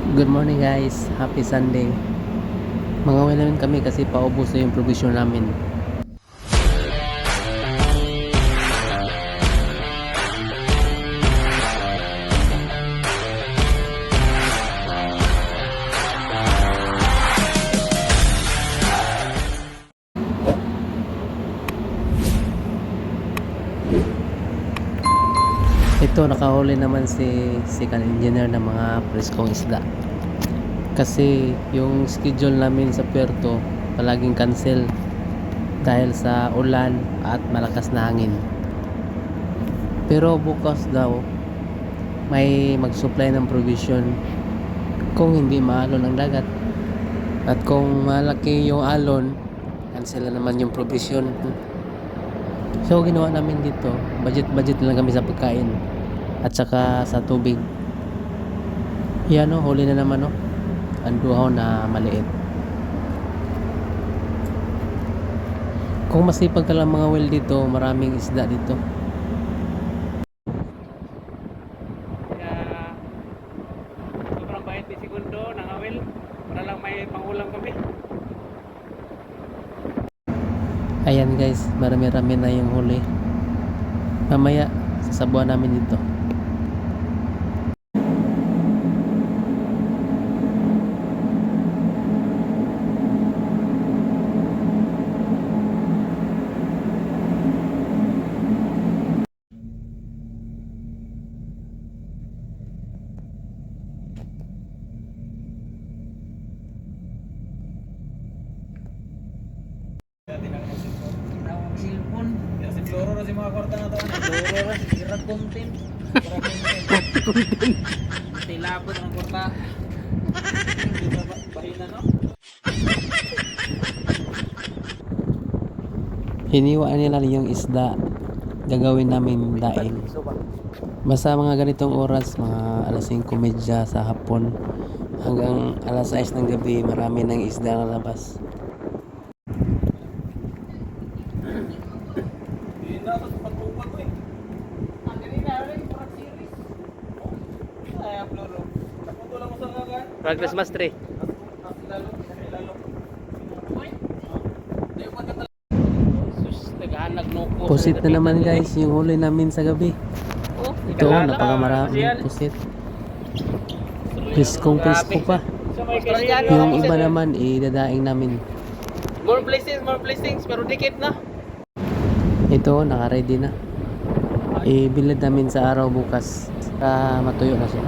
Good morning guys, happy Sunday. Mga naman kami kasi paubos na yung provision namin. Ito nakahuli naman si engineer ng mga preskong isda. Kasi yung schedule namin sa puerto palaging cancel dahil sa ulan at malakas na hangin. Pero bukas daw may mag-supply ng provision kung hindi maalon ang dagat. At kung malaki yung alon, cancel na naman yung provision. So ginawa namin dito, budget lang kami sa pagkain at saka sa tubig. Yan o, huli na naman o. Ang duhaw na maliit. Kung masipag ka lang mga well dito, maraming isda dito. Kaya sobrang 20 segundo ng awil para lang may pangulam kami. Ayan guys, marami-rami na yung huli. Mamaya, sasabuan namin dito. Cellphone. Si Floro na si mga kwarta na to. Floro na, irag content. Tilabot ang kwarta. Bahina no? Hiniwaan nila yung isda. Gagawin namin daing. Basta mga ganitong oras, mga alas 5:30 sa hapon hanggang alas 6 ng gabi, marami ng isda na labas. Progress Mastery. Pusit na naman guys yung huli namin sa gabi. Ito, napakamaraming pusit. Priskong presko pa. Yung iba naman, idadaing namin. More blessings, pero dikit na. Ito, naka-ready na. Ibilad namin sa araw bukas para matuyo na siya.